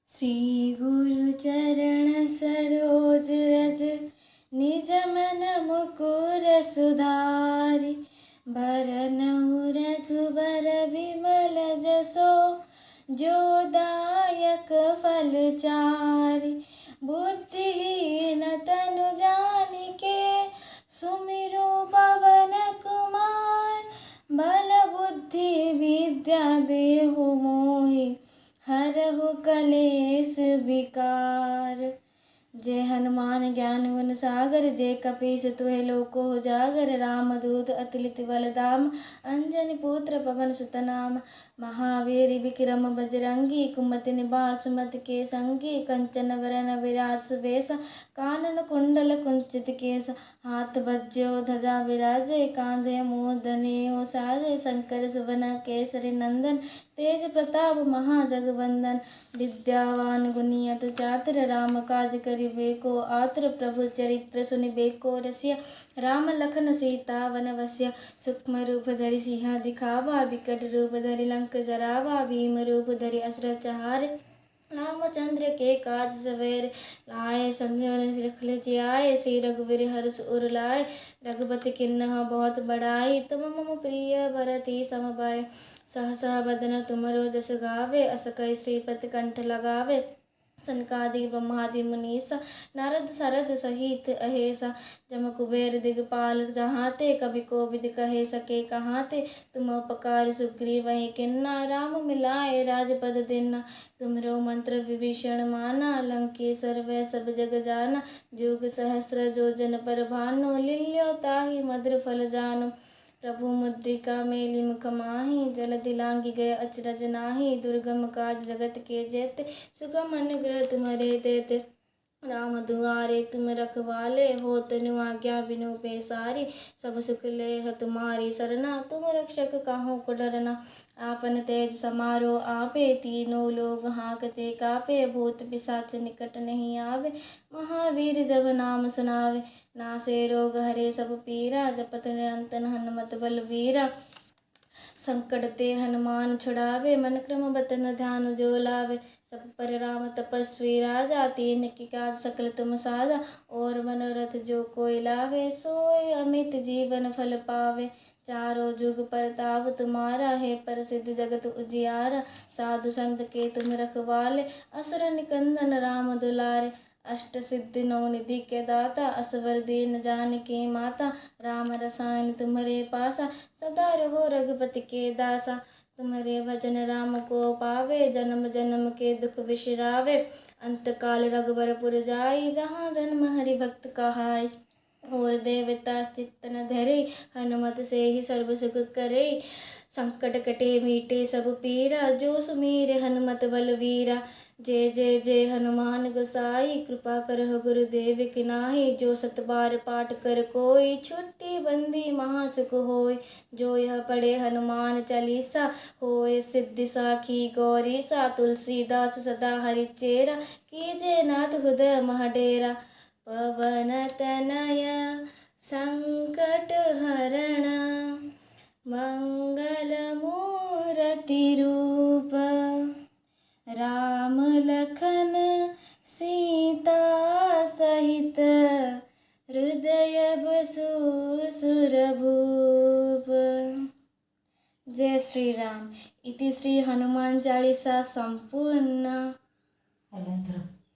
श्री गुरु चरण सरोज रज निज मन मुकुर सुधारि बरनउँ रघुबर विमल जसो जो दायक फल चारि। बुद्धिहीन तनु जानिके सुमिरो पवन कुमार बल बुद्धि विद्या देहु मोहि हरहु कलेस विकार। जय हनुमान ज्ञान गुण सागर जय कपीस तुहे लोको उजागर। रामदूत अतुलित बल धाम अंजनी पुत्र पवन सुत नाम। महावीर विक्रम बजरंगी कुमति निवास सुमति के संगी। कंचन वरण विराज सुबेसा कानन कुंडल कुंचित केसा। हाथ वज्रो ध्वजा विराजे कांधे मूर्धन्यो साजे। शंकर सुवन केसरी नंदन तेज प्रताप महाजगवंदन। विद्यावान गुणी अतु चातुर राम काज करिबेको आतुर। प्रभु चरित्र सुनिबेको रसिया राम लखन सीता वन बसिया। सूक्ष्म रूप धरि सिंह दिखावा विकट रूप धरि लंक जरावा। भीम रूप धरि असुर संहारे रामचंद्र के काज सवेरे लाए। संजीवनी लिखल जियाए श्री रघुवीर हर्ष उर लाए। रघुपति किन्नह बहुत बड़ाई तुम मम प्रिय भरति सम भाई। सहसा बदन तुमरो जस गावे अस कहि श्रीपति कंठ लगावे। सनकादिक ब्रह्मादि मुनीसा नारद सरद सहित अहेसा। जम कुबेर दिगपाल जहाते कवि कोविद कहे सके कहाते। तुम उपकार सुग्रीवहि किन्ना राम मिलाए राजपद दीन्ना। तुमरो मंत्र विभीषण माना लंकेश्वर वै सब जग जाना। जुग सहस्र जो जन पर भानु लील्यो ताहि मधुर फल जानु। प्रभु मुद्रिका मेलि मुख माहि जलधि लांघि गए अचरज नाही। दुर्गम काज जगत के जेते सुगम अनुग्रह तुम्हारे तेते। राम दुआरे तुम रखवाले हो तनु आज्ञा बिनु पैसारी। सब सुख लेह तुम्हारी सरना तुम रक्षक काहू को डरना। आपन तेज समारो आपे तीनों लोग हाँकते कापे। भूत पिशाच निकट नहीं आवे महावीर जब नाम सुनावे। नासे रोग हरे सब पीरा जपत निरंतर हनुमत बलवीरा। संकट ते हनुमान छुड़ावे मन क्रम बचन ध्यान जो लावे। सब पर राम तपस्वी राजा तीन की काज सकल तुम साजा। और मनोरथ जो कोई लावे सोए अमित जीवन फल पावे। चारों जुग परताप तुम्हारा है प्रसिद्ध जगत उजियारा। साधु संत के तुम रखवाले असुर निकंदन राम दुलारे। अष्ट सिद्धि नौ निधि के दाता असवर दीन जानकी माता। राम रसायन तुम्हारे पासा सदा रहो रघुपति के दासा। तुम्हारे भजन राम को पावे जन्म जन्म के दुख विश्रावे। अंत काल रघुबरपुर जाई जहाँ जन्म हरि भक्त कहाई। और देवता चित्तन धरे हनुमत से ही सर्व सुख करे। संकट कटे मीटे सब पीरा जो सुमीरे हनुमत बलवीरा। जय जय जय हनुमान गोसाई कृपा करहु गुरुदेव की नाहि। जो सत बार पाठ कर कोई छुट्टी बंदी महासुख होय। जो यह पढ़े हनुमान चालीसा होय सिद्धि साखी गौरीसा। तुलसीदास सदा हरिचेरा कीजे नाथ हृदय मह डेरा। पवन तनय संकट हरण मंगल मूर्ति रूप। राम लखन सीता सहित हृदय बसु सुरभूप। जय श्री राम। इति श्री हनुमान चालीसा संपूर्ण।